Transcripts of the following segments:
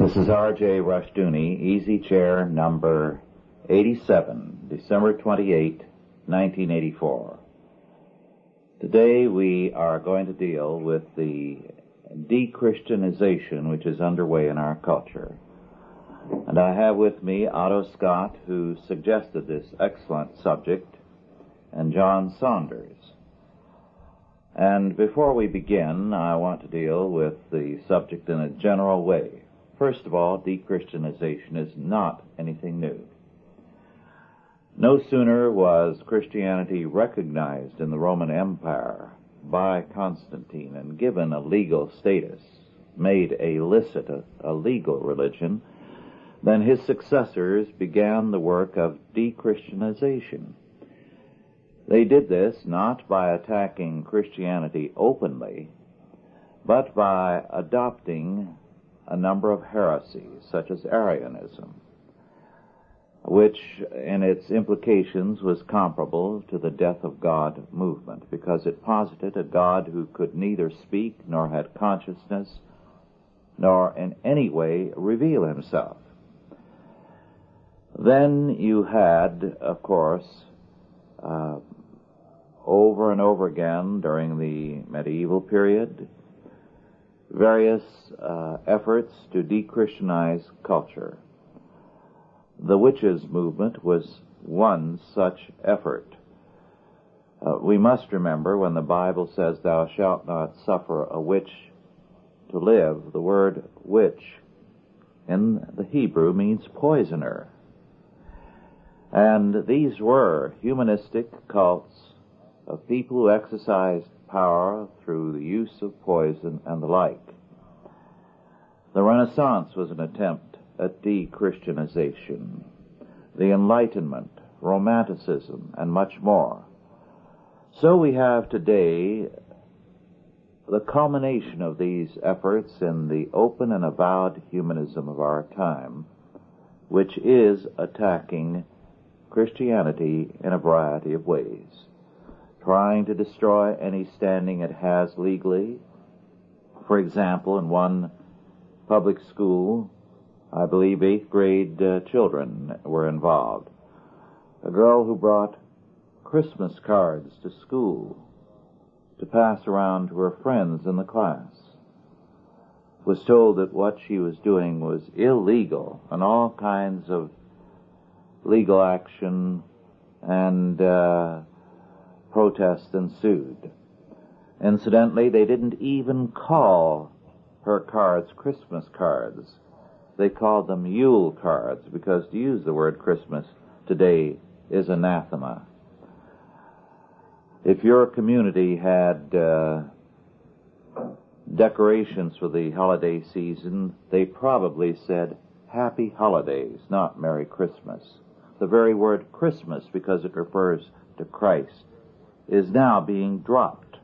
This is R.J. Rushdoony, Easy Chair number 87, December 28, 1984. Today we are going to deal with the de-Christianization which is underway in our culture. And I have with me Otto Scott, who suggested this excellent subject, and John Saunders. And before we begin, I want to deal with the subject in a general way. First of all, de-Christianization is not anything new. No sooner was Christianity recognized in the Roman Empire by Constantine and given a legal status, made a licit, a legal religion, than his successors began the work of de-Christianization. They did this not by attacking Christianity openly, but by adopting a number of heresies, such as Arianism, which in its implications was comparable to the death of God movement, because it posited a God who could neither speak nor had consciousness nor in any way reveal himself. Then you had, of course, over and over again during the medieval period, various efforts to de-Christianize culture. The witches movement was one such effort. We must remember when the Bible says, "Thou shalt not suffer a witch to live," the word witch in the Hebrew means poisoner. And these were humanistic cults of people who exercised power through the use of poison and the like. The Renaissance was an attempt at de-Christianization, the Enlightenment, Romanticism, and much more. So we have today the culmination of these efforts in the open and avowed humanism of our time, which is attacking Christianity in a variety of ways, trying to destroy any standing it has legally. For example, in one public school, I believe 8th grade children were involved. A girl who brought Christmas cards to school to pass around to her friends in the class was told that what she was doing was illegal, and all kinds of legal action and protest ensued. Incidentally, they didn't even call her cards Christmas cards. They called them Yule cards, because to use the word Christmas today is anathema. If your community had decorations for the holiday season, they probably said Happy Holidays, not Merry Christmas. The very word Christmas, because it refers to Christ, is now being dropped.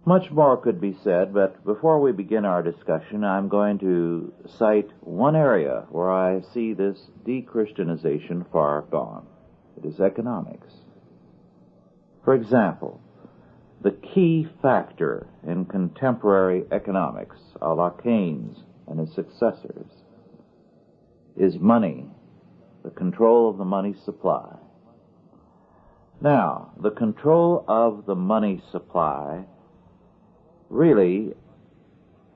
Much more could be said, but before we begin our discussion, I'm going to cite one area where I see this de-Christianization far gone. It is economics. For example, the key factor in contemporary economics, a la Keynes and his successors, is money, the control of the money supply. Now, the control of the money supply really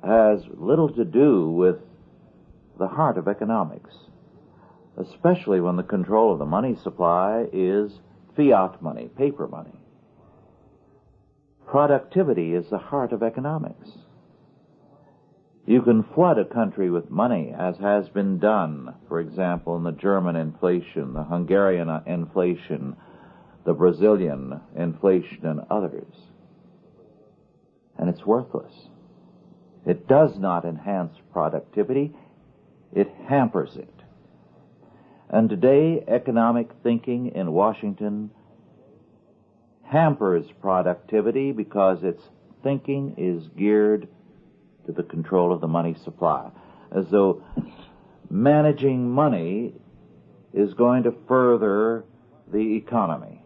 has little to do with the heart of economics, especially when the control of the money supply is fiat money, paper money. Productivity is the heart of economics. You can flood a country with money, as has been done, for example, in the German inflation, the Hungarian inflation, the Brazilian inflation, and others. And it's worthless. It does not enhance productivity. It hampers it. And today, economic thinking in Washington hampers productivity because its thinking is geared to the control of the money supply, as though managing money is going to further the economy.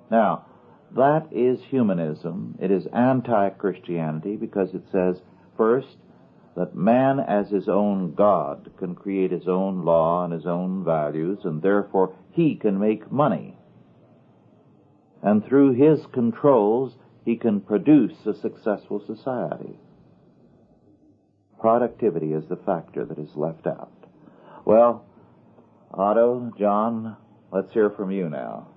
Now, that is humanism. It is anti-Christianity because it says, first, that man as his own God can create his own law and his own values, and therefore he can make money. And through his controls, he can produce a successful society. Productivity is the factor that is left out. Well, Otto, John, let's hear from you now.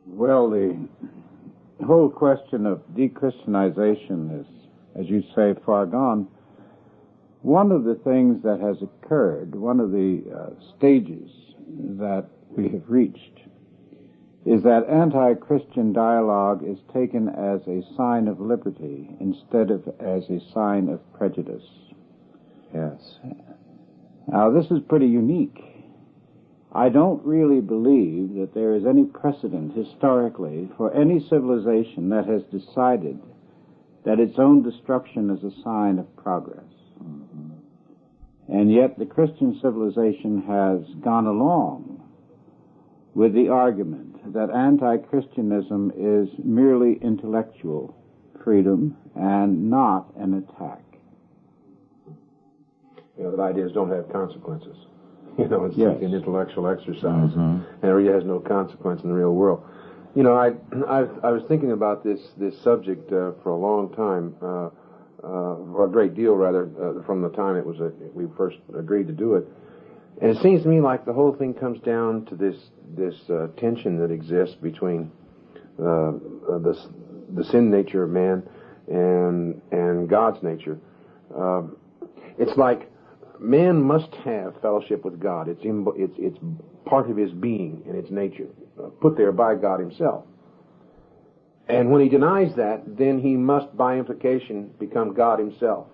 Well, the whole question of de-Christianization is, as you say, far gone. One of the things that has occurred, one of the stages that we have reached, is that anti-Christian dialogue is taken as a sign of liberty instead of as a sign of prejudice. Yes. Now, this is pretty unique. I don't really believe that there is any precedent historically for any civilization that has decided that its own destruction is a sign of progress. Mm-hmm. And yet the Christian civilization has gone along with the argument that anti-Christianism is merely intellectual freedom and not an attack. That ideas don't have consequences. It's yes. an intellectual exercise, Mm-hmm. and it really has no consequence in the real world. I was thinking about this subject for a long time, or a great deal rather, from the time we first agreed to do it. And it seems to me like the whole thing comes down to this tension that exists between the sin nature of man and God's nature. It's like man must have fellowship with God. It's part of his being and its nature, put there by God himself. And when he denies that, then he must, by implication, become God himself.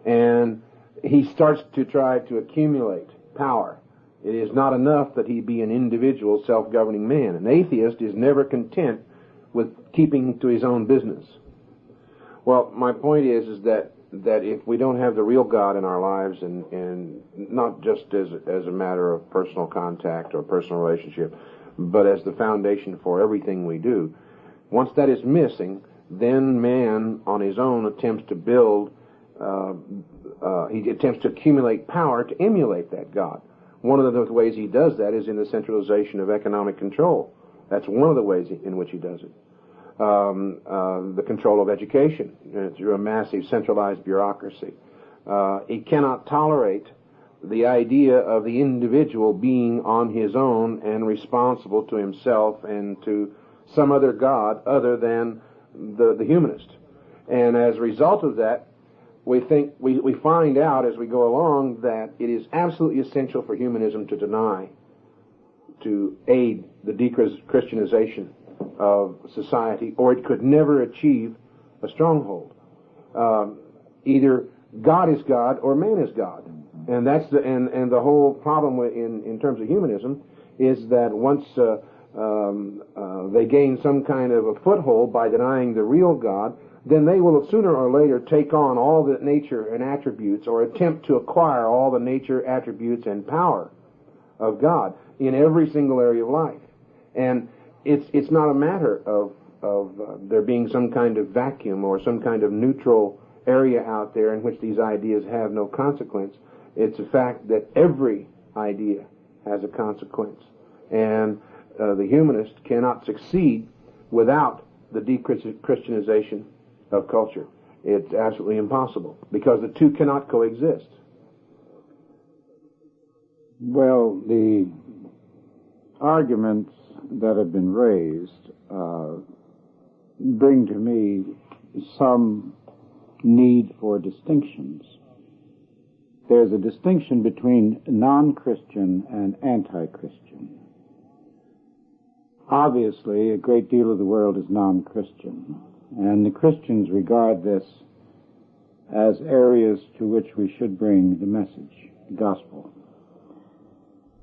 And he starts to try to accumulate power. It is not enough that he be an individual, self-governing man. An atheist is never content with keeping to his own business. Well, my point is that if we don't have the real God in our lives, and not just as a matter of personal contact or personal relationship, but as the foundation for everything we do, once that is missing, then man on his own attempts to build, he attempts to accumulate power to emulate that God. One of the ways he does that is in the centralization of economic control. That's one of the ways in which he does it. The control of education through a massive centralized bureaucracy. He cannot tolerate the idea of the individual being on his own and responsible to himself and to some other God other than the humanist. And as a result of that, we find out as we go along that it is absolutely essential for humanism to aid the de-Christianization of society, or it could never achieve a stronghold. Either God is God or man is God, and that's the whole problem in terms of humanism is that once they gain some kind of a foothold by denying the real God, then they will sooner or later take on all the nature and attributes, or attempt to acquire all the nature, attributes, and power of God in every single area of life. And it's not a matter of there being some kind of vacuum or some kind of neutral area out there in which these ideas have no consequence. It's a fact that every idea has a consequence. And the humanist cannot succeed without the de-Christianization of culture. It's absolutely impossible, because the two cannot coexist. Well, the arguments that have been raised bring to me some need for distinctions. There's a distinction between non-Christian and anti-Christian. Obviously, a great deal of the world is non-Christian, and the Christians regard this as areas to which we should bring the message, the gospel.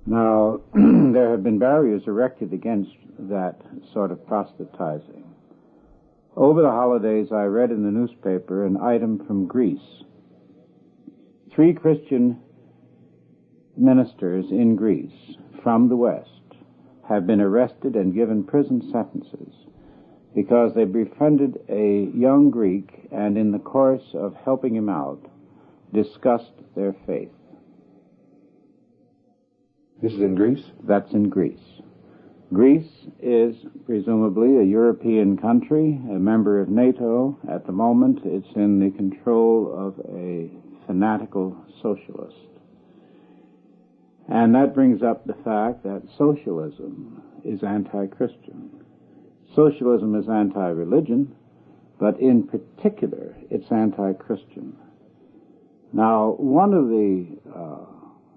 Now, there have been barriers erected against that sort of proselytizing. Over the holidays, I read in the newspaper an item from Greece. 3 Christian ministers in Greece from the West have been arrested and given prison sentences because they befriended a young Greek and in the course of helping him out, discussed their faith. This is in Greece? That's in Greece. Greece is presumably a European country, a member of NATO. At the moment, it's in the control of a fanatical socialist. And that brings up the fact that socialism is anti-Christian. Socialism is anti-religion, but in particular, it's anti-Christian. Now, one of the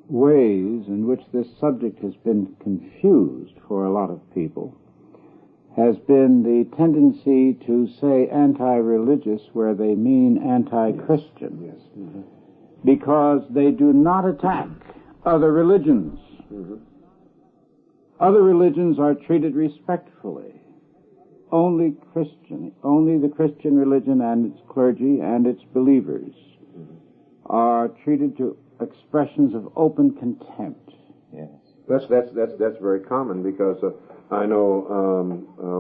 ways in which this subject has been confused for a lot of people has been the tendency to say anti-religious where they mean anti-Christian. Yes. Mm-hmm. Because they do not attack other religions. Mm-hmm. Other religions are treated respectfully. Only the Christian religion and its clergy and its believers are treated to expressions of open contempt. Yes. That's very common because I know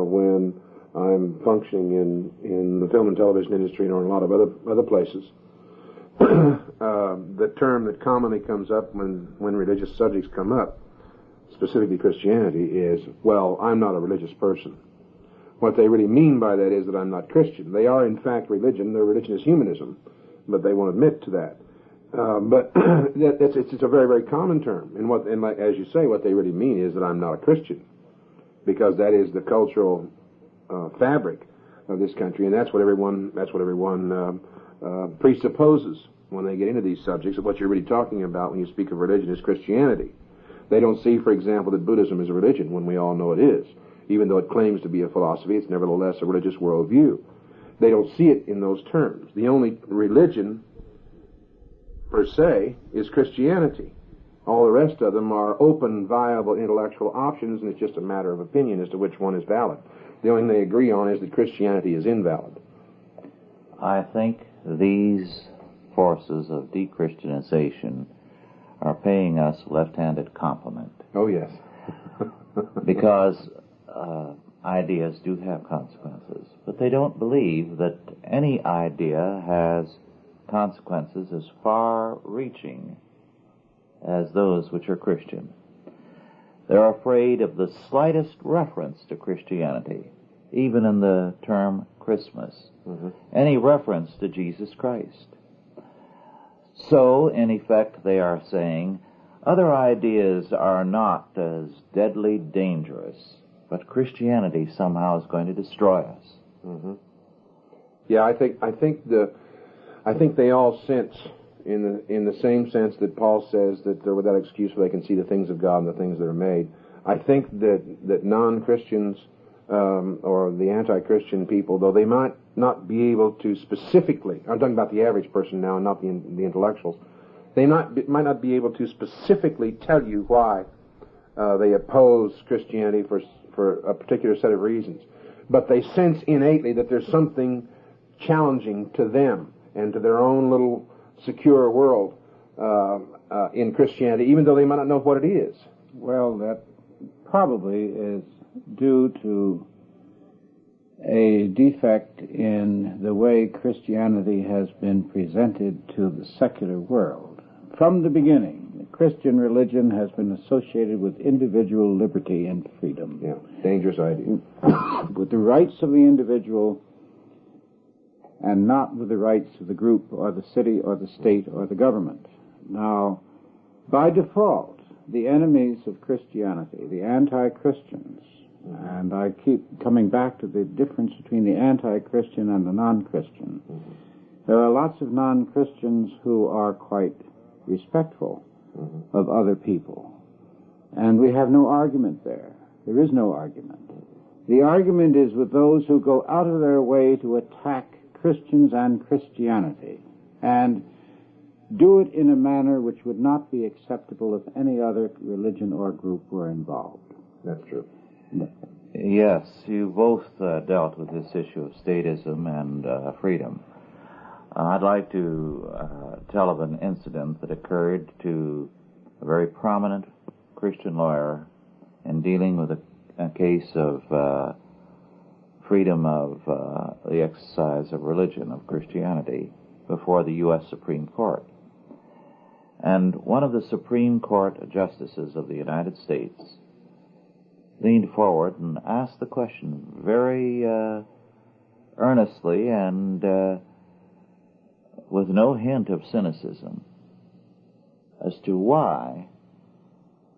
when I'm functioning in the film and television industry or in a lot of other places, the term that commonly comes up when religious subjects come up, specifically Christianity, is, well, I'm not a religious person. What they really mean by that is that I'm not Christian. They are, in fact, religion. Their religion is humanism, but they won't admit to that. But it's a very, very common term. And like, as you say, what they really mean is that I'm not a Christian, because that is the cultural fabric of this country, and that's what everyone presupposes when they get into these subjects. Of what you're really talking about when you speak of religion is Christianity. They don't see, for example, that Buddhism is a religion when we all know it is. Even though it claims to be a philosophy, it's nevertheless a religious worldview. They don't see it in those terms. The only religion, per se, is Christianity. All the rest of them are open, viable intellectual options, and it's just a matter of opinion as to which one is valid. The only thing they agree on is that Christianity is invalid. I think these forces of de-Christianization are paying us a left-handed compliment. Oh, yes. Because ideas do have consequences, but they don't believe that any idea has consequences as far-reaching as those which are Christian. They're afraid of the slightest reference to Christianity, even in the term Christmas, any reference to Jesus Christ. So, in effect, they are saying, other ideas are not as deadly dangerous, but Christianity somehow is going to destroy us. Mm-hmm. Yeah, I think they all sense, in the same sense that Paul says that they're without excuse for they can see the things of God and the things that are made. I think that non-Christians or the anti-Christian people, though they might not be able to specifically, I'm talking about the average person now and not the intellectuals, they might not be able to specifically tell you why they oppose Christianity for a particular set of reasons. But they sense innately that there's something challenging to them and to their own little secure world in Christianity, even though they might not know what it is. Well, that probably is due to a defect in the way Christianity has been presented to the secular world. From the beginning, the Christian religion has been associated with individual liberty and freedom. Yeah, dangerous idea. With the rights of the individual and not with the rights of the group or the city or the state or the government. Now, by default, the enemies of Christianity, the anti-Christians, and I keep coming back to the difference between the anti-Christian and the non-Christian. There are lots of non-Christians who are quite respectful of other people. And we have no argument there. There is no argument. The argument is with those who go out of their way to attack Christians and Christianity, and do it in a manner which would not be acceptable if any other religion or group were involved. That's true. Yes, you both dealt with this issue of statism and freedom. I'd like to tell of an incident that occurred to a very prominent Christian lawyer in dealing with a case of freedom of the exercise of religion, of Christianity, before the U.S. Supreme Court. And one of the Supreme Court justices of the United States leaned forward and asked the question very earnestly and with no hint of cynicism as to why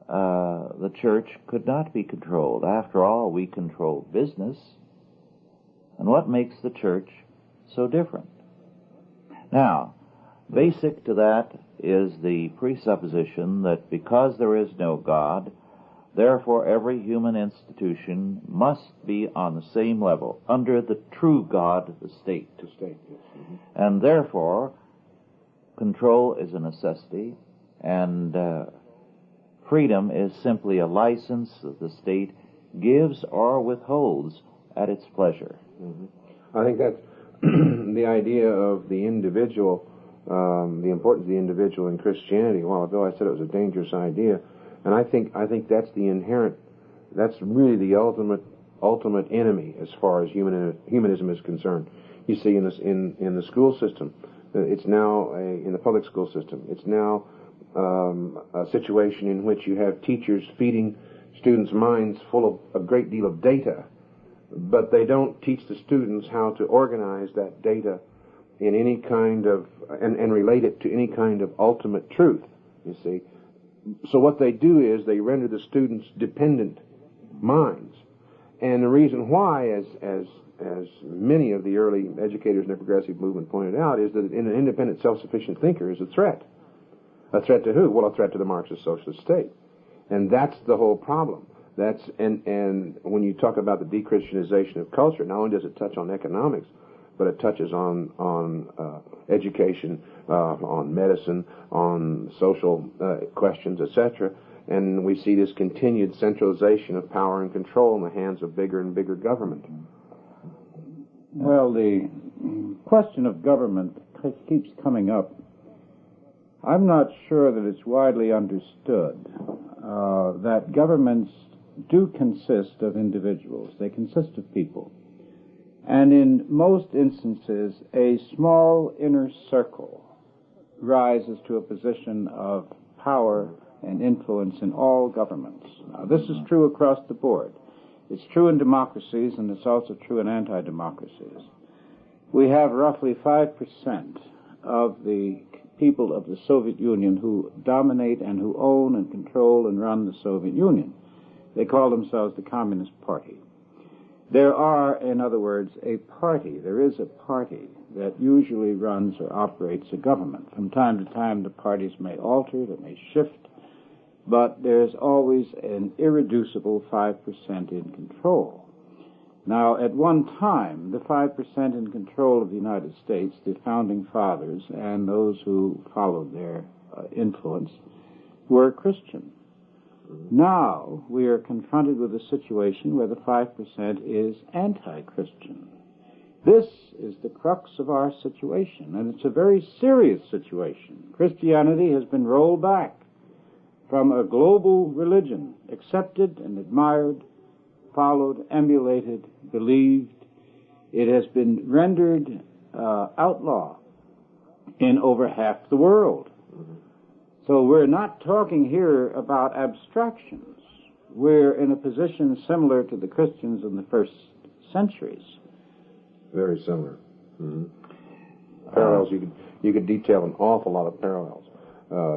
the church could not be controlled. After all, we control business, and what makes the church so different? Now, basic to that is the presupposition that because there is no God, therefore every human institution must be on the same level, under the true God, the state. The state, yes. Mm-hmm. And therefore, control is a necessity, and freedom is simply a license that the state gives or withholds at its pleasure. Mm-hmm. I think that's the idea of the individual, the importance of the individual in Christianity. A while ago I said it was a dangerous idea, and I think that's the inherent, that's really the ultimate enemy as far as humanism is concerned. You see, in the school system, it's now in the public school system, it's now a situation in which you have teachers feeding students' minds full of a great deal of data, but they don't teach the students how to organize that data in any kind of, and relate it to any kind of ultimate truth, you see. So what they do is they render the students dependent minds. And the reason why, as many of the early educators in the progressive movement pointed out, is that an independent, self-sufficient thinker is a threat. A threat to who? Well, a threat to the Marxist socialist state. And that's the whole problem. And when you talk about the de-Christianization of culture, not only does it touch on economics, but it touches on education, on medicine, on social questions, etc. And we see this continued centralization of power and control in the hands of bigger and bigger government. Well, the question of government keeps coming up. I'm not sure that it's widely understood that governments do consist of individuals. They consist of people. And in most instances, a small inner circle rises to a position of power and influence in all governments. Now, this is true across the board. It's true in democracies, and it's also true in anti-democracies. We have roughly 5% of the people of the Soviet Union who dominate and who own and control and run the Soviet Union. They call themselves the Communist Party. There are, in other words, a party. There is a party that usually runs or operates a government. From time to time, the parties may alter, they may shift, but there's always an irreducible 5% in control. Now, at one time, the 5% in control of the United States, the founding fathers and those who followed their influence, were Christian. Now we are confronted with a situation where the 5% is anti-Christian. This is the crux of our situation, and it's a very serious situation. Christianity has been rolled back from a global religion, accepted and admired, followed, emulated, believed. It has been rendered outlaw in over half the world. So we're not talking here about abstractions. We're in a position similar to the Christians in the first centuries. Very similar. Mm-hmm. Parallels, you could detail an awful lot of parallels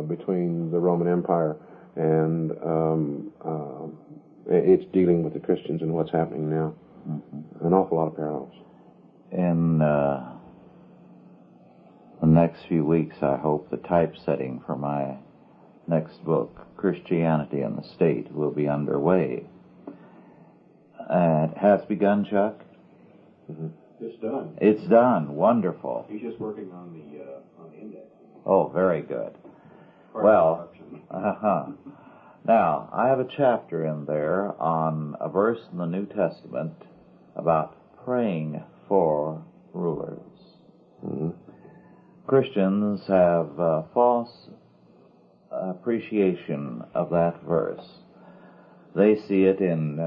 between the Roman Empire and its dealing with the Christians and what's happening now. Mm-hmm. An awful lot of parallels. In the next few weeks, I hope, the typesetting for my next book, Christianity and the State, will be underway. It has begun, Chuck? Mm-hmm. It's done. It's done. Wonderful. He's just working on the index. Oh, very good. Well, Now, I have a chapter in there on a verse in the New Testament about praying for rulers. Mm-hmm. Christians have false appreciation of that verse. They see it in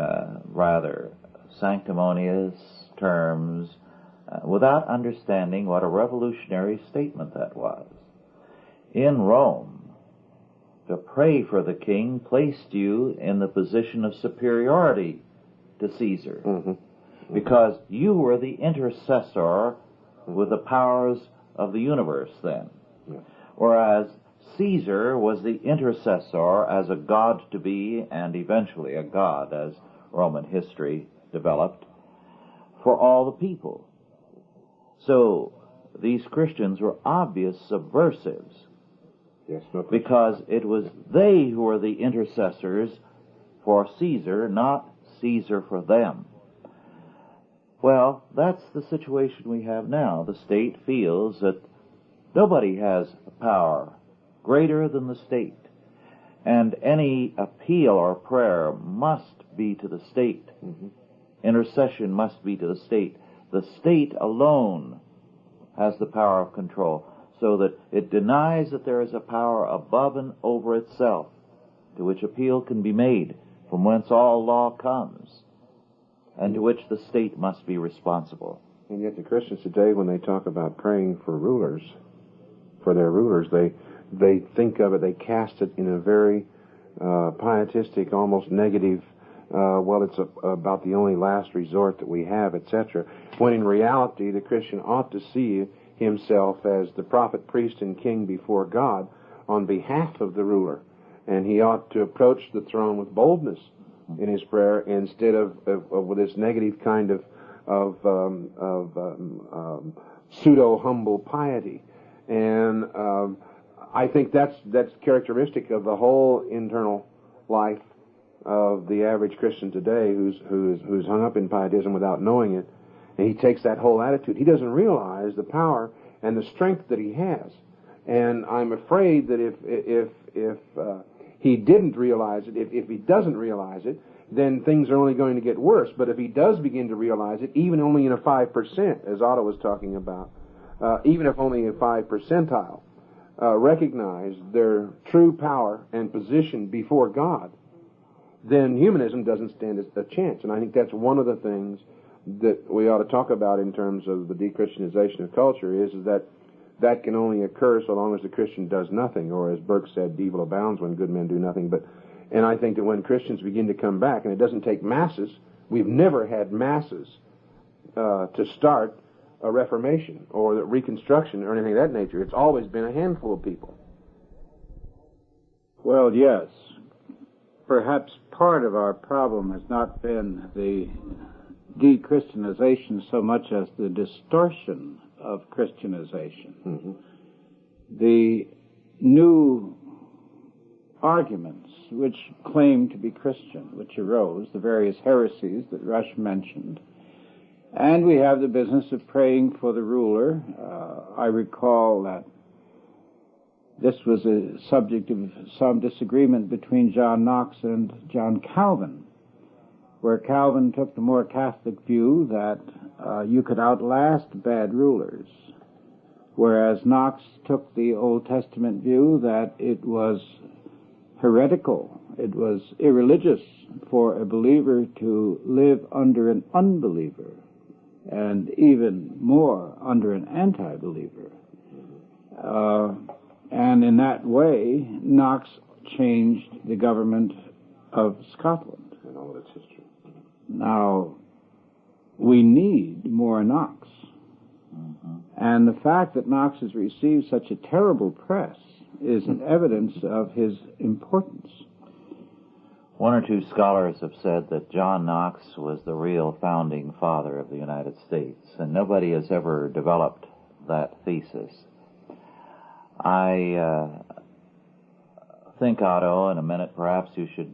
rather sanctimonious, terms without understanding what a revolutionary statement that was. In Rome, to pray for the king placed you in the position of superiority to Caesar, because you were the intercessor with the powers of the universe then, whereas Caesar was the intercessor as a god to be, and eventually a god, as Roman history developed, for all the people. So these Christians were obvious subversives, because it was they who were the intercessors for Caesar, not Caesar for them. Well, that's the situation we have now. The state feels that nobody has power greater than the state, and any appeal or prayer must be to the state. Intercession must be to the state. The state alone has the power of control, so that it denies that there is a power above and over itself, to which appeal can be made, from whence all law comes, and to which the state must be responsible. And yet the Christians today, when they talk about praying for rulers, for their rulers, they think of it, they cast it in a very pietistic, almost negative, well, it's about the only last resort that we have, etc. When in reality, the Christian ought to see himself as the prophet, priest, and king before God on behalf of the ruler. And he ought to approach the throne with boldness in his prayer, instead of with this negative kind of pseudo-humble piety. And I think that's characteristic of the whole internal life of the average Christian today, who's hung up in pietism without knowing it. And he takes that whole attitude. He doesn't realize the power and the strength that he has. And I'm afraid that if he didn't realize it, if he doesn't realize it, then things are only going to get worse. But if he does begin to realize it, even only in a 5%, as Otto was talking about, even if only a 5 percentile, recognize their true power and position before God, then humanism doesn't stand a chance. And I think that's one of the things that we ought to talk about in terms of the de-Christianization of culture, is that can only occur so long as the Christian does nothing, or as Burke said, evil abounds when good men do nothing. And I think that when Christians begin to come back, and it doesn't take masses, we've never had masses to start a reformation or the reconstruction or anything of that nature. It's always been a handful of people. Well, yes. Perhaps part of our problem has not been the de-Christianization so much as the distortion of Christianization. The new arguments which claim to be Christian, which arose, the various heresies that Rush mentioned. And we have the business of praying for the ruler. I recall that this was a subject of some disagreement between John Knox and John Calvin, where Calvin took the more Catholic view that you could outlast bad rulers, whereas Knox took the Old Testament view that it was heretical, it was irreligious for a believer to live under an unbeliever, and even more under an anti-believer. And in that way, Knox changed the government of Scotland. And all of its history. Now, we need more Knox. And the fact that Knox has received such a terrible press is an evidence of his importance. One or two scholars have said that John Knox was the real founding father of the United States, and nobody has ever developed that thesis. I think, Otto, in a minute perhaps you should,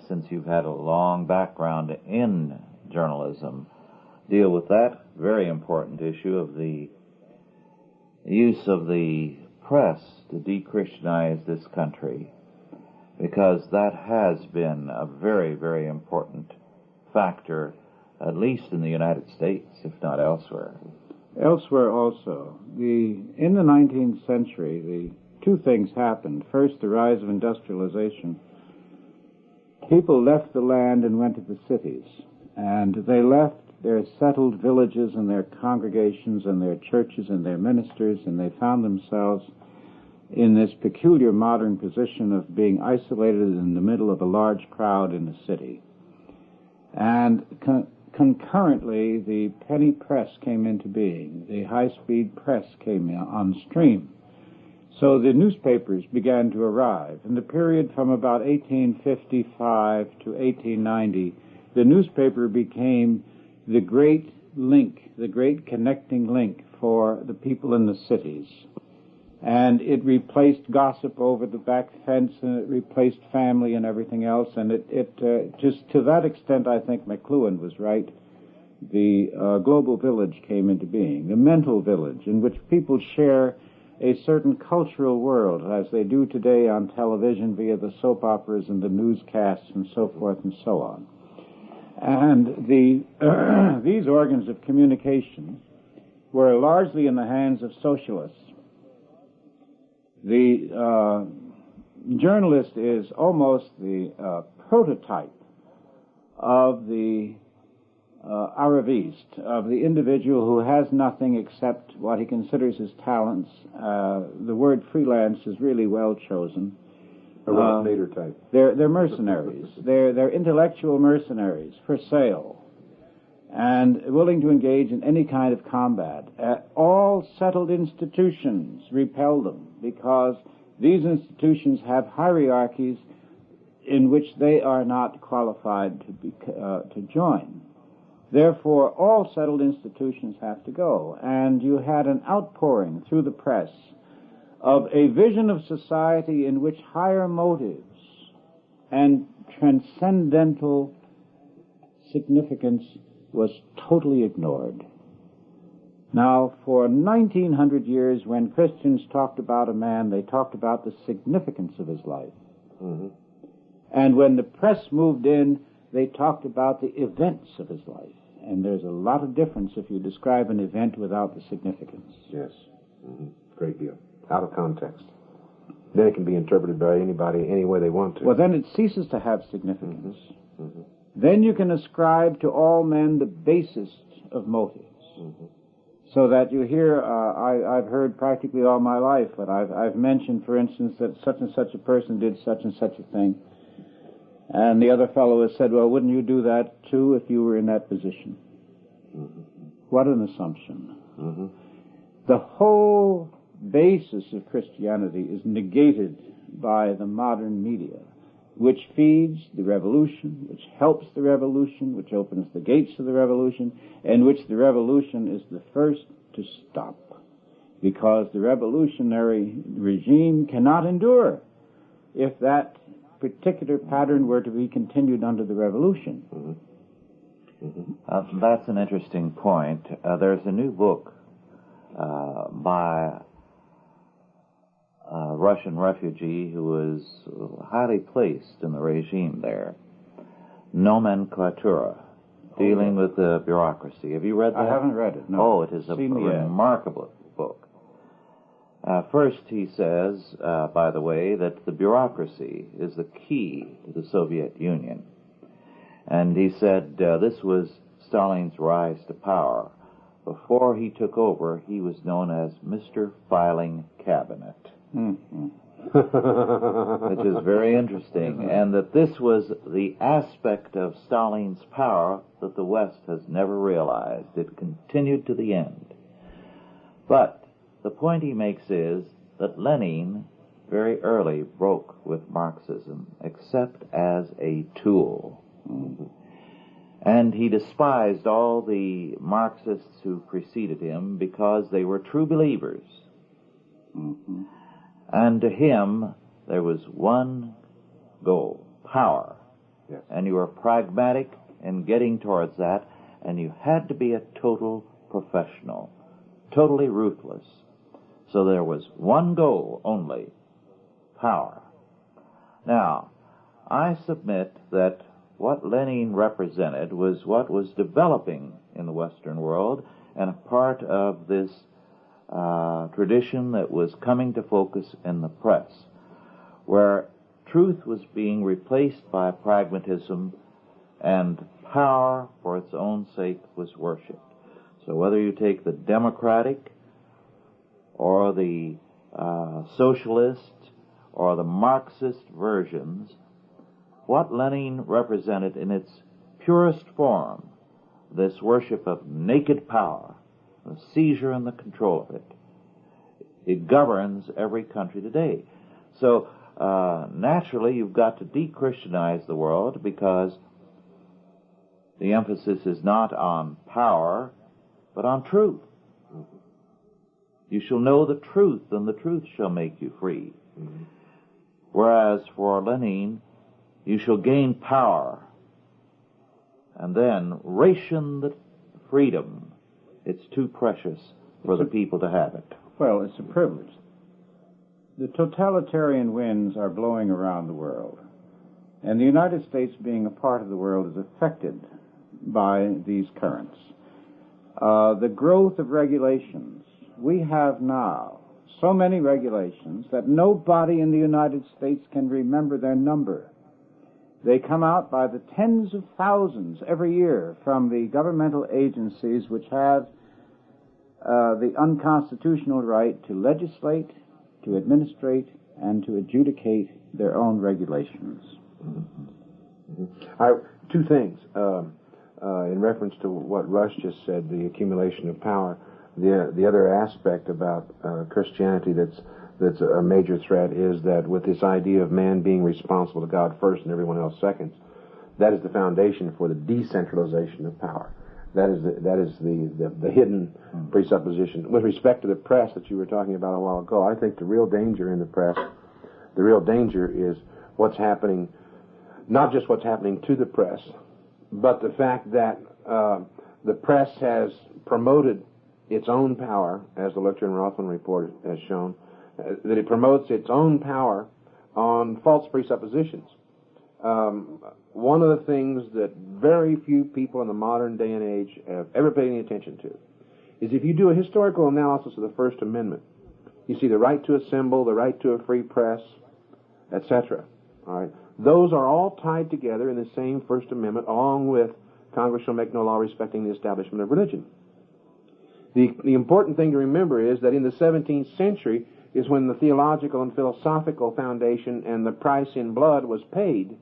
since you've had a long background in journalism, deal with that very important issue of the use of the press to de-Christianize this country, because that has been a very, very important factor, at least in the United States, if not elsewhere. Elsewhere also. In the 19th century, the two things happened. First, the rise of industrialization. People left the land and went to the cities, and they left their settled villages and their congregations and their churches and their ministers, and they found themselves in this peculiar modern position of being isolated in the middle of a large crowd in the city. And concurrently, the penny press came into being. The high-speed press came on stream. So the newspapers began to arrive. In the period from about 1855 to 1890, the newspaper became the great link, the great connecting link for the people in the cities. And it replaced gossip over the back fence, and it replaced family and everything else. And it just to that extent, I think McLuhan was right. The global village came into being, the mental village, in which people share a certain cultural world, as they do today on television via the soap operas and the newscasts and so forth and so on. And these organs of communication were largely in the hands of socialists. The journalist is almost the prototype of the Aravist, of the individual who has nothing except what he considers his talents. The word freelance is really well chosen. A Ralph Nader type. They're mercenaries. They're intellectual mercenaries for sale, and willing to engage in any kind of combat. All settled institutions repel them because these institutions have hierarchies in which they are not qualified to join. Therefore, all settled institutions have to go, and you had an outpouring through the press of a vision of society in which higher motives and transcendental significance was totally ignored. Now, for 1900 years, when Christians talked about a man, they talked about the significance of his life. Mm-hmm. And when the press moved in, they talked about the events of his life. And there's a lot of difference if you describe an event without the significance. Yes. Mm-hmm. Great deal. Out of context. Then it can be interpreted by anybody any way they want to. Well, then it ceases to have significance. Mm-hmm. Mm-hmm. Then you can ascribe to all men the basest of motives. Mm-hmm. So that you hear, I've heard practically all my life, but I've mentioned, for instance, that such and such a person did such and such a thing. And the other fellow has said, well, wouldn't you do that too if you were in that position? Mm-hmm. What an assumption. Mm-hmm. The whole basis of Christianity is negated by the modern media, which feeds the revolution, which helps the revolution, which opens the gates to the revolution, and which the revolution is the first to stop, because the revolutionary regime cannot endure if that particular pattern were to be continued under the revolution. Mm-hmm. Mm-hmm. That's an interesting point. There's a new book by a Russian refugee who was highly placed in the regime there, Nomenklatura, dealing with the bureaucracy. Have you read that? I haven't read it, no. Oh, it is a remarkable book. First, he says, by the way, that the bureaucracy is the key to the Soviet Union. And he said this was Stalin's rise to power. Before he took over, he was known as Mr. Filing Cabinet. Mm-hmm. Which is very interesting. And that this was the aspect of Stalin's power that the West has never realized. It continued to the end. But the point he makes is that Lenin very early broke with Marxism, except as a tool. Mm-hmm. And he despised all the Marxists who preceded him because they were true believers. Mm-hmm. And to him, there was one goal, power. Yes. And you were pragmatic in getting towards that, and you had to be a total professional, totally ruthless. So there was one goal only, power. Now, I submit that what Lenin represented was what was developing in the Western world, and a part of this tradition that was coming to focus in the press, where truth was being replaced by pragmatism and power for its own sake was worshipped. So whether you take the democratic or the socialist or the Marxist versions, what Lenin represented in its purest form, this worship of naked power, the seizure and the control of it, it governs every country today. So naturally you've got to de-Christianize the world, because the emphasis is not on power, but on truth. You shall know the truth, and the truth shall make you free. Mm-hmm. Whereas for Lenin, you shall gain power, and then ration the freedom. It's too precious for the people to have it. Well, it's a privilege. The totalitarian winds are blowing around the world, and the United States, being a part of the world, is affected by these currents. The growth of regulations. We have now so many regulations that nobody in the United States can remember their number. They come out by the tens of thousands every year from the governmental agencies which have the unconstitutional right to legislate, to administrate, and to adjudicate their own regulations. Mm-hmm. Two things. In reference to what Rush just said, the accumulation of power, the other aspect about Christianity that's a major threat is that with this idea of man being responsible to God first and everyone else second, that is the foundation for the decentralization of power. That is the hidden presupposition. With respect to the press that you were talking about a while ago, I think the real danger in the press, the real danger is what's happening, not just what's happening to the press, but the fact that the press has promoted its own power, as the Lecter and Rothman report has shown, that it promotes its own power on false presuppositions. One of the things that very few people in the modern day and age have ever paid any attention to is if you do a historical analysis of the First Amendment, you see the right to assemble, the right to a free press, etc. All right, those are all tied together in the same First Amendment, along with Congress shall make no law respecting the establishment of religion. The important thing to remember is that in the 17th century is when the theological and philosophical foundation and the price in blood was paid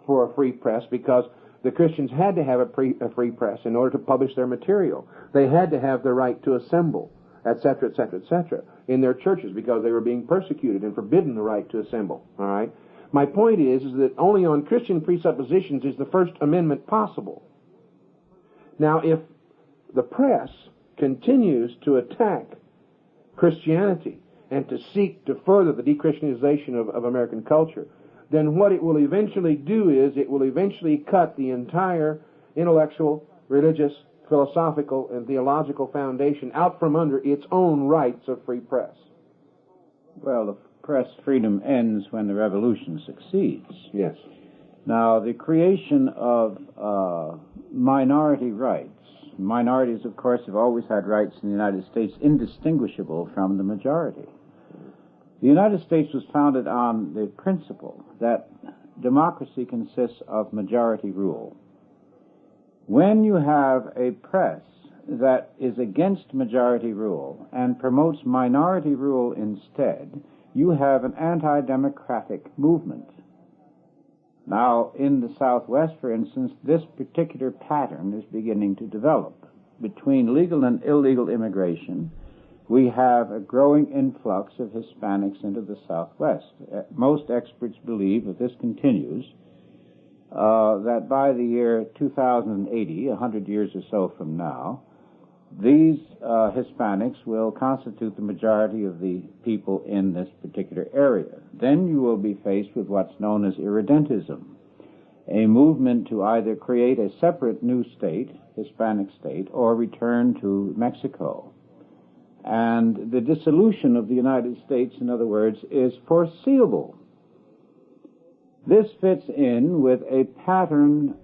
for a free press, because the Christians had to have a free press in order to publish their material. They had to have the right to assemble, etc., etc., etc., in their churches, because they were being persecuted and forbidden the right to assemble. All right. My point is that only on Christian presuppositions is the First Amendment possible. Now, if the press continues to attack Christianity and to seek to further the de-Christianization of American culture, then what it will eventually do is it will eventually cut the entire intellectual, religious, philosophical, and theological foundation out from under its own rights of free press. Well, the press freedom ends when the revolution succeeds. Yes. Now, the creation of minority rights. Minorities, of course, have always had rights in the United States indistinguishable from the majority. The United States was founded on the principle that democracy consists of majority rule. When you have a press that is against majority rule and promotes minority rule instead, you have an anti-democratic movement. Now, in the Southwest, for instance, this particular pattern is beginning to develop. Between legal and illegal immigration, we have a growing influx of Hispanics into the Southwest. Most experts believe, if this continues, that by the year 2080, 100 years or so from now, these Hispanics will constitute the majority of the people in this particular area. Then you will be faced with what's known as irredentism, a movement to either create a separate new state, Hispanic state, or return to Mexico. And the dissolution of the United States, in other words, is foreseeable. This fits in with a pattern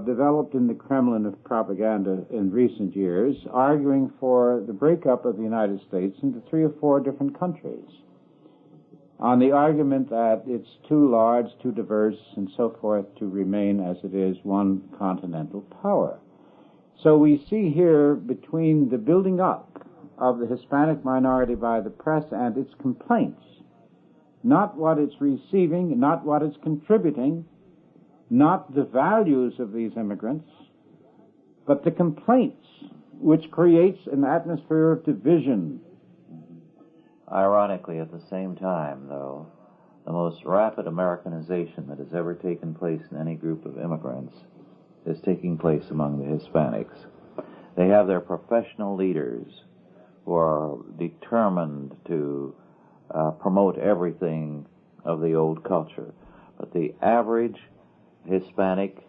developed in the Kremlin of propaganda in recent years, arguing for the breakup of the United States into 3 or 4 different countries. on the argument that it's too large, too diverse, and so forth to remain as it is one continental power. So we see here between the building up of the Hispanic minority by the press and its complaints, not what it's receiving, not what it's contributing, not the values of these immigrants, but the complaints, which creates an atmosphere of division. Ironically, at the same time, though, the most rapid Americanization that has ever taken place in any group of immigrants is taking place among the Hispanics. They have their professional leaders who are determined to promote everything of the old culture. But the average Hispanic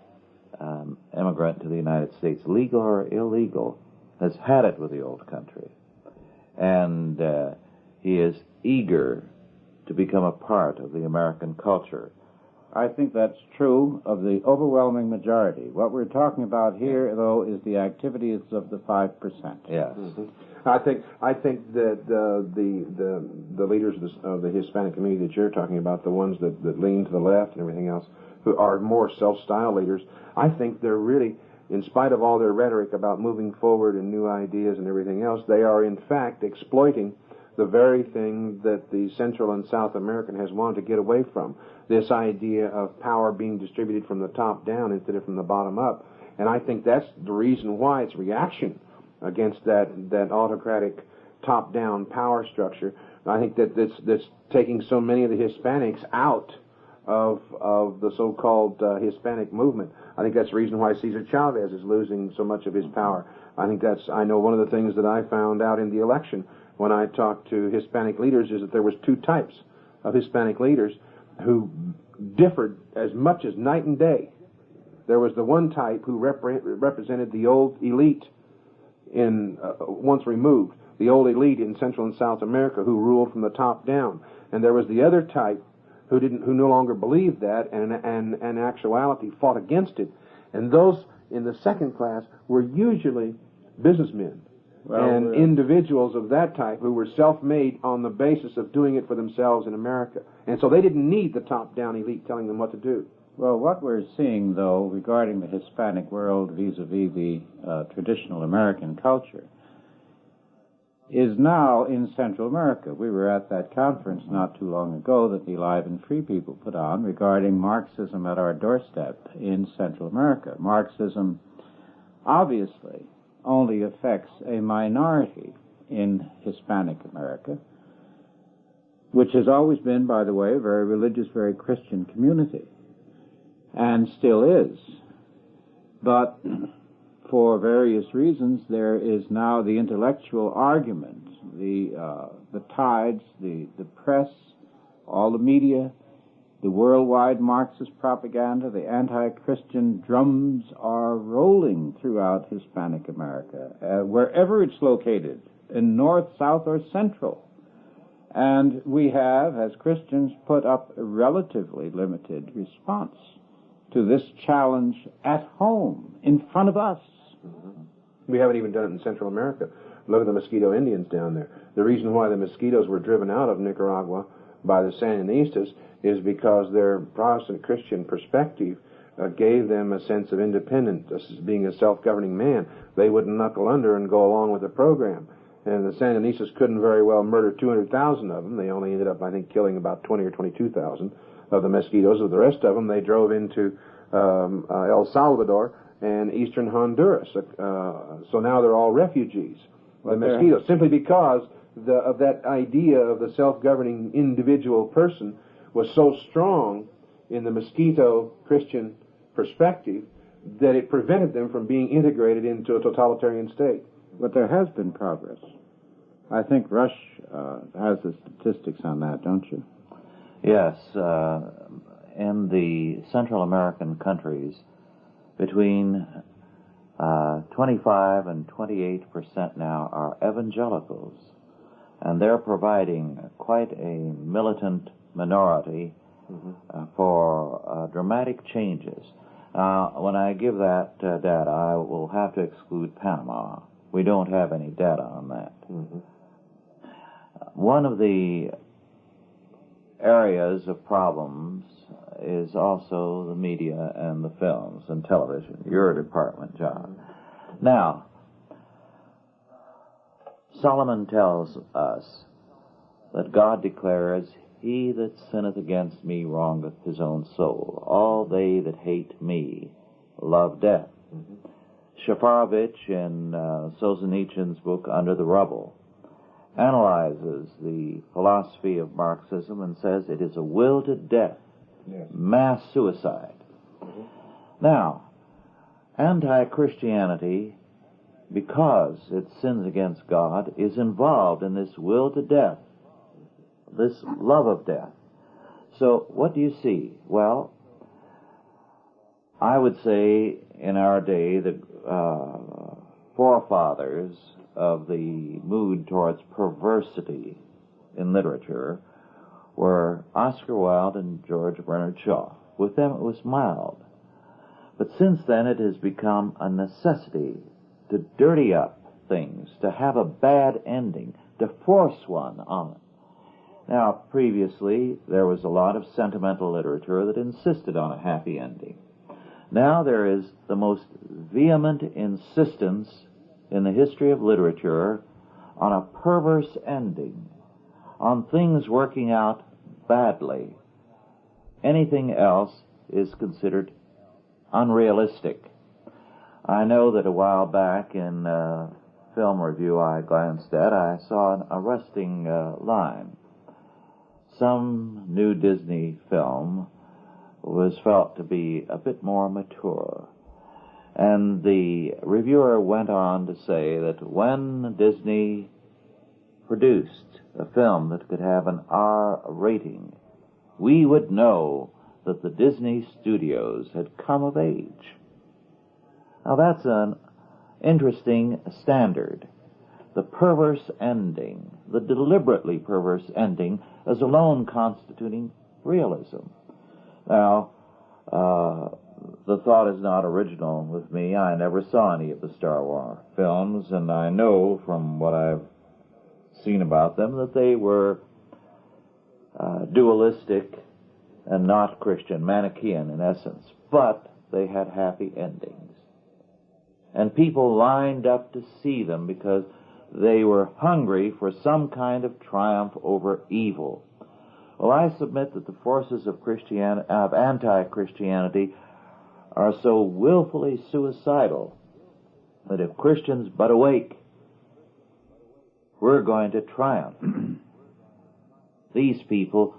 immigrant to the United States, legal or illegal, has had it with the old country. And he is eager to become a part of the American culture. I think that's true of the overwhelming majority. What we're talking about here, though, is the activities of the 5%. Yes. Mm-hmm. I think that the leaders of the Hispanic community that you're talking about, the ones that lean to the left and everything else, who are more self-styled leaders, I think they're really, in spite of all their rhetoric about moving forward and new ideas and everything else, they are in fact exploiting the very thing that the Central and South American has wanted to get away from, this idea of power being distributed from the top down instead of from the bottom up. And I think that's the reason why it's reaction against that autocratic top-down power structure. I think that's taking so many of the Hispanics out of the so-called Hispanic movement. I think that's the reason why Cesar Chavez is losing so much of his power. I know one of the things that I found out in the election when I talked to Hispanic leaders is that there was two types of Hispanic leaders who differed as much as night and day. There was the one type who represented the old elite in once removed, the old elite in Central and South America who ruled from the top down, and there was the other type who no longer believed that and in actuality fought against it, and those in the second class were usually businessmen and individuals of that type who were self-made on the basis of doing it for themselves in America, and so they didn't need the top-down elite telling them what to do. Well, what we're seeing, though, regarding the Hispanic world vis-a-vis the traditional American culture, is now in Central America. We were at that conference not too long ago that the Alive and Free people put on regarding Marxism at our doorstep in Central America. Marxism obviously only affects a minority in Hispanic America, which has always been, by the way, a very religious, very Christian community, and still is. But for various reasons, there is now the intellectual argument, the tides, the press, all the media, the worldwide Marxist propaganda, the anti-Christian drums are rolling throughout Hispanic America, wherever it's located, in North, South, or Central. And we have, as Christians, put up a relatively limited response to this challenge at home, in front of us. We haven't even done it in Central America. Look at the Mosquito Indians down there. The reason why the Mosquitoes were driven out of Nicaragua by the Sandinistas is because their Protestant Christian perspective gave them a sense of independence, being a self-governing man. They wouldn't knuckle under and go along with the program. And the Sandinistas couldn't very well murder 200,000 of them. They only ended up, I think, killing about 20 or 22,000 of the Mosquitoes. Of the rest of them, they drove into El Salvador and eastern Honduras. So now they're all refugees, the Mosquitoes, simply because of that idea of the self-governing individual person was so strong in the Mosquito Christian perspective that it prevented them from being integrated into a totalitarian state. But there has been progress. I think Rush has the statistics on that, don't you? Yes. In the Central American countries, between 25 and 28% now are evangelicals, and they're providing quite a militant minority for dramatic changes. When I give that data, I will have to exclude Panama. We don't have any data on that. One of the areas of problems is also the media and the films and television, your department, John. Now, Solomon tells us that God declares, "He that sinneth against me wrongeth his own soul. All they that hate me love death." Shafarevich, in Solzhenitsyn's book Under the Rubble, analyzes the philosophy of Marxism and says it is a will to death, mass suicide. Now, anti-Christianity, because it sins against God, is involved in this will to death, this love of death. So what do you see? Well, I would say in our day the forefathers of the mood towards perversity in literature were Oscar Wilde and George Bernard Shaw. With them it was mild. But since then it has become a necessity to dirty up things, to have a bad ending, to force one on it. Now, previously, there was a lot of sentimental literature that insisted on a happy ending. Now there is the most vehement insistence in the history of literature on a perverse ending, on things working out badly. Anything else is considered unrealistic. I know that a while back in a film review I glanced at, I saw an arresting line. Some new Disney film was felt to be a bit more mature. And the reviewer went on to say that when Disney produced a film that could have an R rating, we would know that the Disney studios had come of age. Now that's an interesting standard. The perverse ending, the deliberately perverse ending, as alone constituting realism. Now, the thought is not original with me. I never saw any of the Star Wars films, and I know from what I've seen about them that they were dualistic and not Christian, Manichaean in essence. But they had happy endings. And people lined up to see them because they were hungry for some kind of triumph over evil. Well, I submit that the forces of anti-Christianity are so willfully suicidal that if Christians but awake, we're going to triumph. These people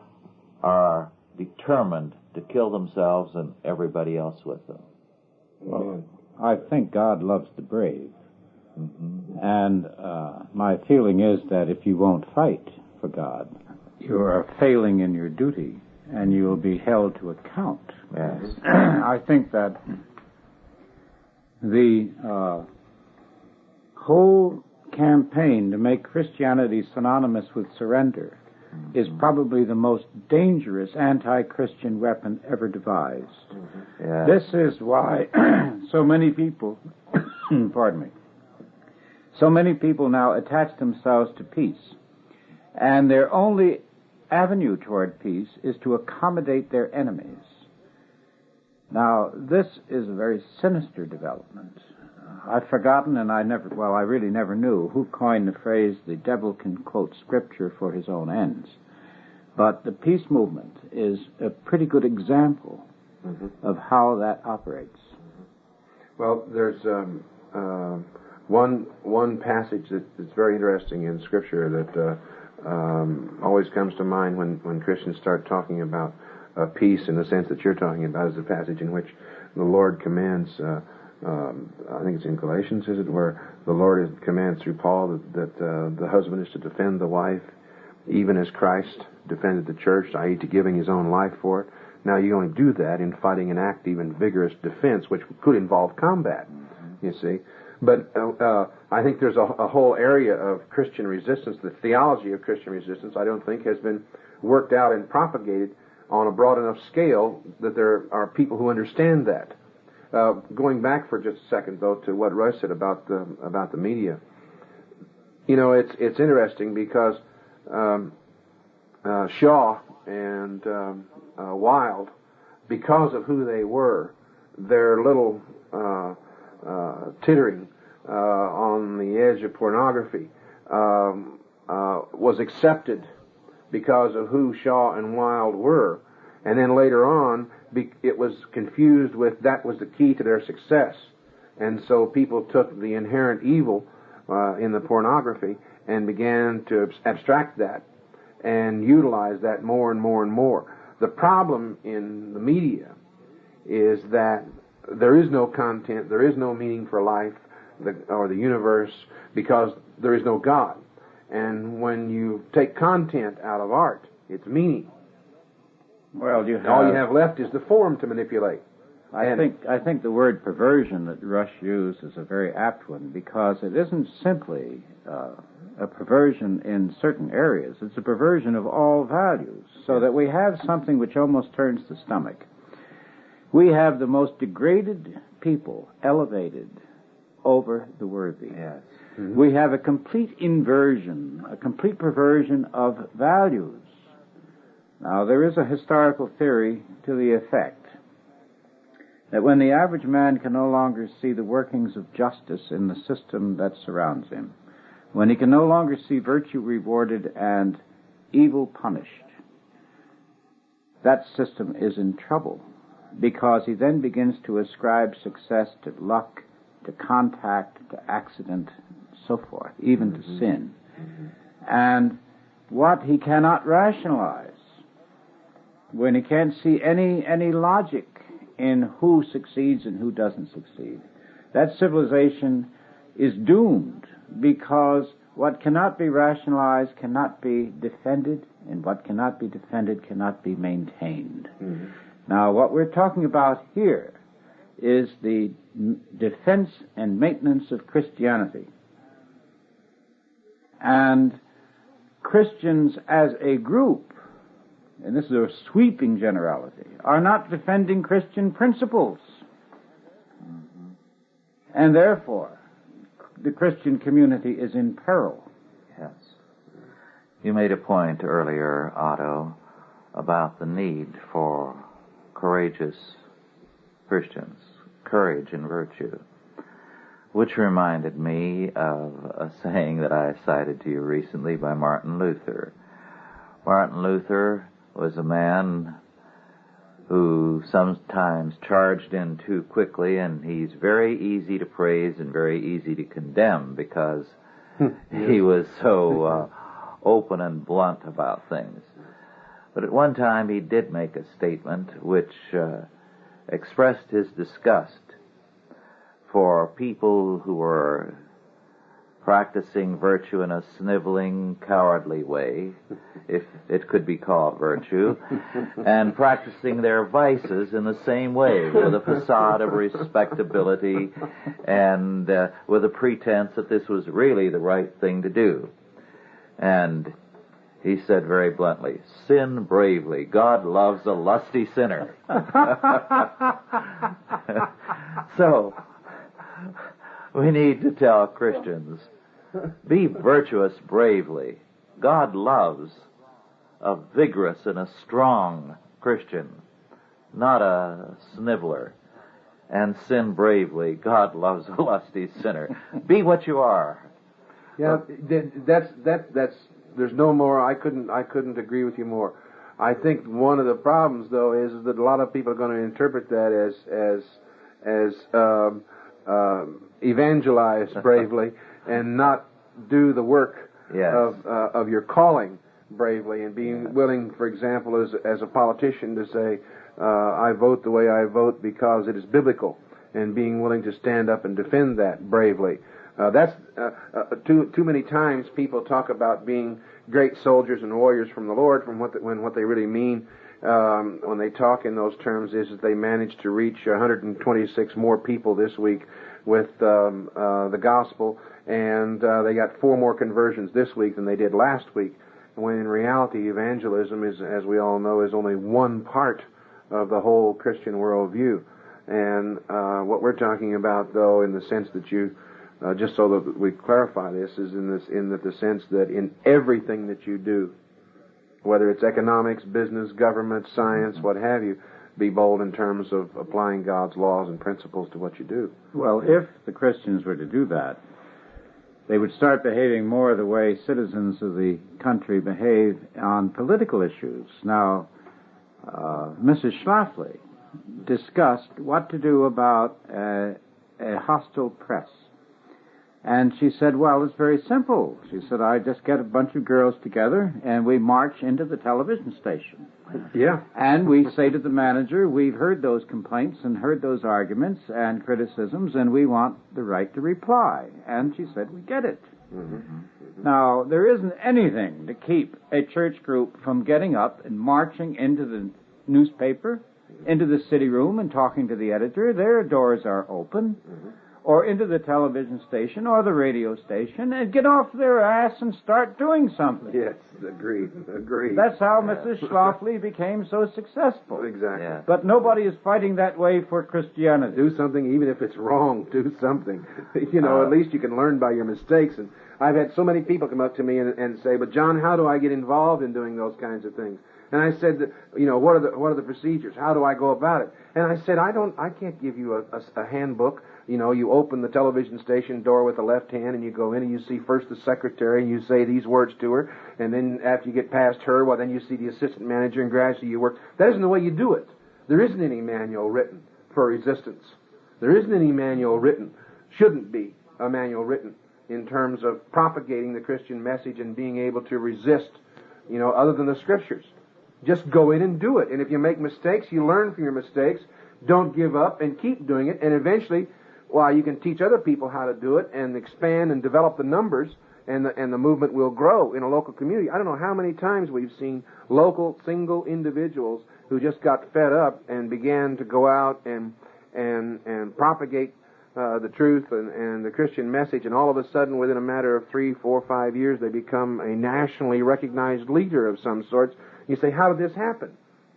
are determined to kill themselves and everybody else with them. Well, I think God loves the brave. And my feeling is that if you won't fight for God, you are failing in your duty, and you will be held to account. Yes. I think that the whole campaign to make Christianity synonymous with surrender is probably the most dangerous anti-Christian weapon ever devised. Yes. This is why so many people, pardon me, so many people now attach themselves to peace, and their only avenue toward peace is to accommodate their enemies. Now, this is a very sinister development. I've forgotten, and I really never knew who coined the phrase, "The devil can quote scripture for his own ends." But the peace movement is a pretty good example of how that operates. Well, there's one passage that's very interesting in Scripture that always comes to mind when Christians start talking about peace in the sense that you're talking about, is a passage in which the Lord commands, I think it's in Galatians, is it, where the Lord commands through Paul that the husband is to defend the wife even as Christ defended the church, i.e. to giving his own life for it. Now, you only do that in fighting an active and vigorous defense, which could involve combat, you see. But I think there's a whole area of Christian resistance. The theology of Christian resistance, I don't think, has been worked out and propagated on a broad enough scale that there are people who understand that. Going back for just a second, though, to what Roy said about the media, you know, it's interesting because Shaw and wild because of who they were. Their little tittering on the edge of pornography was accepted because of who Shaw and Wilde were. And then later on, it was confused with that was the key to their success. And so people took the inherent evil in the pornography and began to abstract that and utilize that more and more and more. The problem in the media is that there is no content, there is no meaning for life or the universe because there is no God. And when you take content out of art, it's meaning. Well, all you have left is the form to manipulate. I think the word perversion that Rush used is a very apt one, because it isn't simply a perversion in certain areas. It's a perversion of all values, so that we have something which almost turns the stomach. We have the most degraded people elevated over the worthy. Yes. Mm-hmm. We have a complete inversion, a complete perversion of values. Now, there is a historical theory to the effect that when the average man can no longer see the workings of justice in the system that surrounds him, when he can no longer see virtue rewarded and evil punished, that system is in trouble, because he then begins to ascribe success to luck, to contact, to accident, so forth, even to sin. And what he cannot rationalize, when he can't see any logic in who succeeds and who doesn't succeed, that civilization is doomed, because what cannot be rationalized cannot be defended, and what cannot be defended cannot be maintained. Mm-hmm. Now, what we're talking about here is the defense and maintenance of Christianity. And Christians as a group, and this is a sweeping generality, are not defending Christian principles. Mm-hmm. And therefore, the Christian community is in peril. Yes. You made a point earlier, Otto, about the need for courageous Christians, courage and virtue, which reminded me of a saying that I cited to you recently by Martin Luther. Martin Luther was a man who sometimes charged in too quickly, and he's very easy to praise and very easy to condemn because he was so open and blunt about things. But at one time he did make a statement which expressed his disgust for people who were practicing virtue in a sniveling, cowardly way, if it could be called virtue, and practicing their vices in the same way, with a facade of respectability and with a pretense that this was really the right thing to do. And he said very bluntly, "Sin bravely. God loves a lusty sinner." So, we need to tell Christians, be virtuous bravely. God loves a vigorous and a strong Christian, not a sniveler. And sin bravely. God loves a lusty sinner. Be what you are. Yeah, that's there's no more. I couldn't agree with you more. I think one of the problems, though, is that a lot of people are going to interpret that as evangelize bravely and not do the work of your calling bravely, and being willing, for example, as a politician, to say, I vote the way I vote because it is biblical, and being willing to stand up and defend that bravely. That's too many times people talk about being great soldiers and warriors from the Lord, when what they really mean when they talk in those terms is that they managed to reach 126 more people this week with the gospel, and they got 4 more conversions this week than they did last week, when in reality evangelism is, as we all know, is only one part of the whole Christian worldview. And what we're talking about, though, in the sense that you just so that we clarify this, is in the sense that in everything that you do, whether it's economics, business, government, science, what have you. Be bold in terms of applying God's laws and principles to what you do. Well, if the Christians were to do that, they would start behaving more the way citizens of the country behave on political issues. Now, Mrs. Schlafly discussed what to do about a hostile press. And she said, well, it's very simple. She said, I just get a bunch of girls together and we march into the television station. Yeah. And we say to the manager, we've heard those complaints and heard those arguments and criticisms, and we want the right to reply. And she said, we get it. Mm-hmm. Now, there isn't anything to keep a church group from getting up and marching into the newspaper, into the city room and talking to the editor. Their doors are open. Mm-hmm. Or into the television station or the radio station and get off their ass and start doing something. Yes, agreed. That's how Mrs. Schlafly became so successful. Exactly. Yeah. But nobody is fighting that way for Christianity. Do something, even if it's wrong, do something. At least you can learn by your mistakes. And I've had so many people come up to me and say, but John, how do I get involved in doing those kinds of things? And I said, what are the procedures? How do I go about it? And I said, I can't give you a handbook. You open the television station door with the left hand and you go in and you see first the secretary and you say these words to her. And then after you get past her, well, then you see the assistant manager and gradually you work. That isn't the way you do it. There isn't any manual written for resistance. There isn't any manual written, shouldn't be a manual written in terms of propagating the Christian message and being able to resist, other than the Scriptures. Just go in and do it. And if you make mistakes, you learn from your mistakes. Don't give up and keep doing it. And eventually, you can teach other people how to do it and expand and develop the numbers, and the movement will grow in a local community. I don't know how many times we've seen local single individuals who just got fed up and began to go out and propagate the truth and the Christian message, and all of a sudden, within a matter of 3, 4, 5 years, they become a nationally recognized leader of some sorts. You say, how did this happen?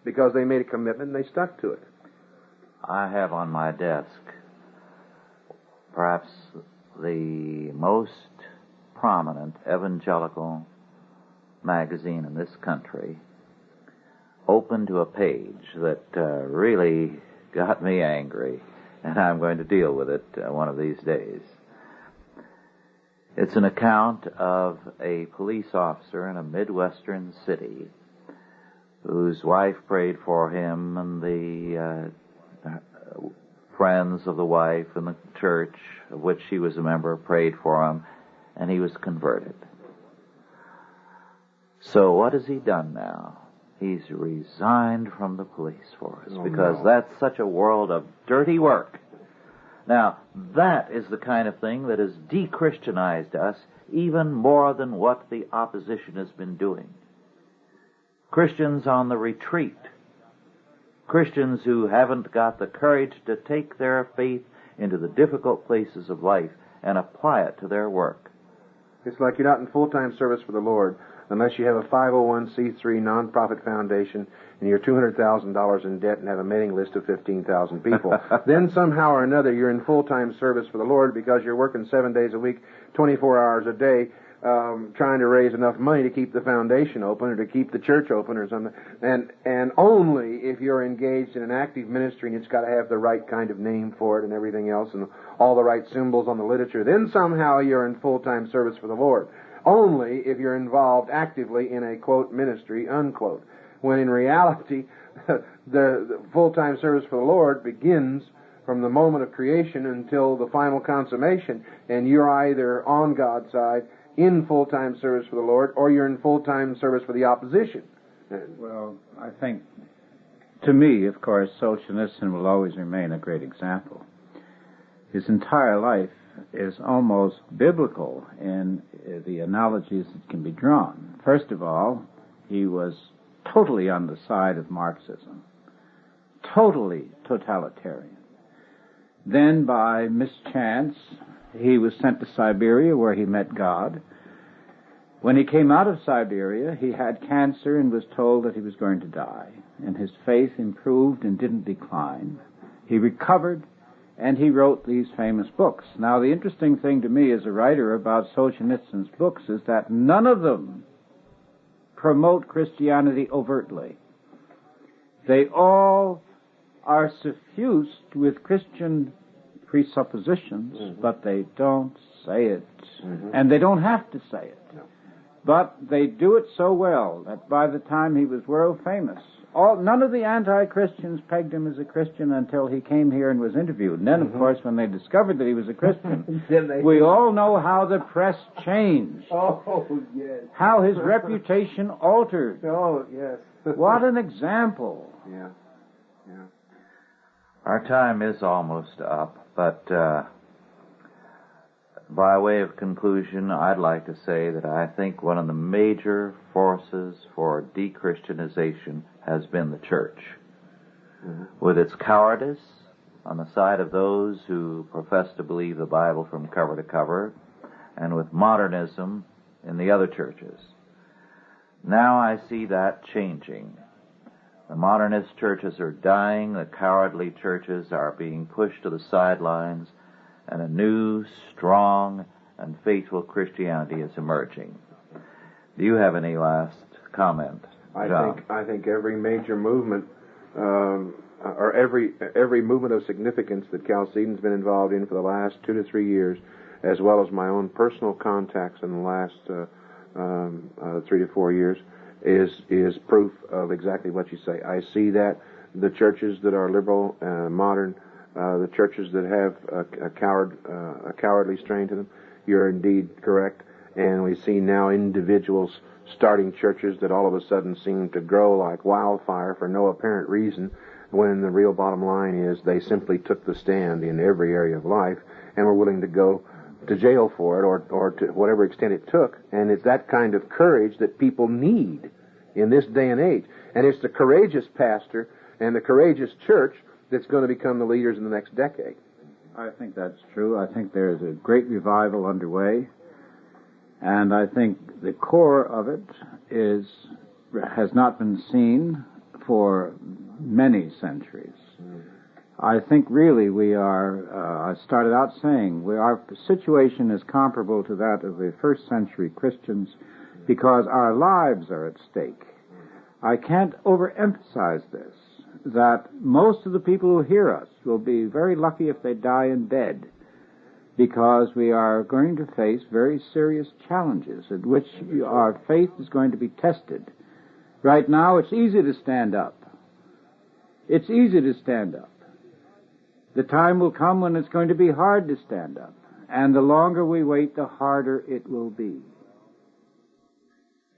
Because they made a commitment and they stuck to it. I have on my desk perhaps the most prominent evangelical magazine in this country, open to a page that really got me angry, and I'm going to deal with it one of these days. It's an account of a police officer in a Midwestern city whose wife prayed for him, and the friends of the wife and the church of which he was a member prayed for him, and he was converted. So what has he done now? He's resigned from the police force because that's such a world of dirty work. Now, that is the kind of thing that has de-Christianized us even more than what the opposition has been doing. Christians on the retreat, Christians who haven't got the courage to take their faith into the difficult places of life and apply it to their work. It's like you're not in full-time service for the Lord unless you have a 501c3 nonprofit foundation and you're $200,000 in debt and have a mailing list of 15,000 people. Then somehow or another you're in full-time service for the Lord because you're working 7 days a week, 24 hours a day, trying to raise enough money to keep the foundation open or to keep the church open or something. And only if you're engaged in an active ministry and it's got to have the right kind of name for it and everything else and all the right symbols on the literature, then somehow you're in full-time service for the Lord. Only if you're involved actively in a, quote, ministry, unquote. When in reality, the full-time service for the Lord begins from the moment of creation until the final consummation, and you're either on God's side in full-time service for the Lord, or you're in full-time service for the opposition. Well, I think, to me, of course, Solzhenitsyn will always remain a great example. His entire life is almost biblical in the analogies that can be drawn. First of all, he was totally on the side of Marxism, totally totalitarian. Then, by mischance, he was sent to Siberia, where he met God. When he came out of Siberia, he had cancer and was told that he was going to die. And his faith improved and didn't decline. He recovered, and he wrote these famous books. Now, the interesting thing to me as a writer about Solzhenitsyn's books is that none of them promote Christianity overtly. They all are suffused with Christian presuppositions, but they don't say it. And they don't have to say it. No. But they do it so well that by the time he was world famous, none of the anti-Christians pegged him as a Christian until he came here and was interviewed. And then, of course, when they discovered that he was a Christian, we all know how the press changed. Oh, yes. How his reputation altered. Oh, yes. What an example. Yeah. Yeah. Our time is almost up, but by way of conclusion, I'd like to say that I think one of the major forces for de-Christianization has been the church. With its cowardice on the side of those who profess to believe the Bible from cover to cover, and with modernism in the other churches. Now I see that changing. The modernist churches are dying, the cowardly churches are being pushed to the sidelines, and a new, strong, and faithful Christianity is emerging. Do you have any last comment, John? I think every major movement, or every movement of significance that Chalcedon's been involved in for the last 2 to 3 years, as well as my own personal contacts in the last 3 to 4 years, is proof of exactly what you say. I see that the churches that are liberal, modern, the churches that have a cowardly strain to them, you're indeed correct. And we see now individuals starting churches that all of a sudden seem to grow like wildfire for no apparent reason, when the real bottom line is they simply took the stand in every area of life and were willing to go to jail for it, or to whatever extent it took. And it's that kind of courage that people need in this day and age. And it's the courageous pastor and the courageous church that's going to become the leaders in the next decade. I think that's true. I think there's a great revival underway. And I think the core of it has not been seen for many centuries. I think really we are, I started out saying, our situation is comparable to that of the first century Christians because our lives are at stake. I can't overemphasize this, that most of the people who hear us will be very lucky if they die in bed, because we are going to face very serious challenges at which our faith is going to be tested. Right now, it's easy to stand up. It's easy to stand up. The time will come when it's going to be hard to stand up. And the longer we wait, the harder it will be.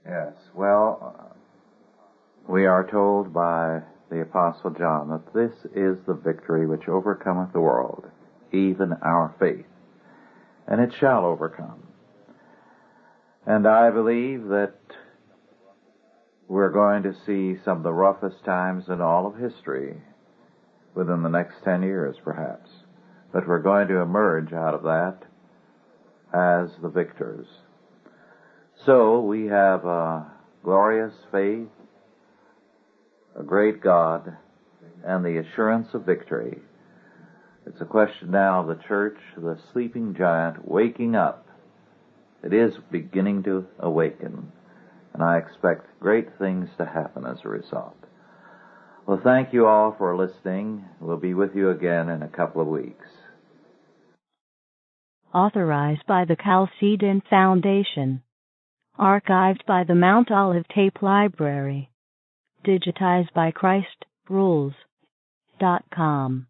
Yes, well, we are told by the Apostle John that this is the victory which overcometh the world, even our faith. And it shall overcome. And I believe that we're going to see some of the roughest times in all of history within the next 10 years, perhaps. But we're going to emerge out of that as the victors. So we have a glorious faith, a great God, and the assurance of victory. It's a question now of the church, the sleeping giant, waking up. It is beginning to awaken, and I expect great things to happen as a result. Well, thank you all for listening. We'll be with you again in a couple of weeks. Authorized by the Chalcedon Foundation. Archived by the Mount Olive Tape Library. Digitized by ChristRules.com.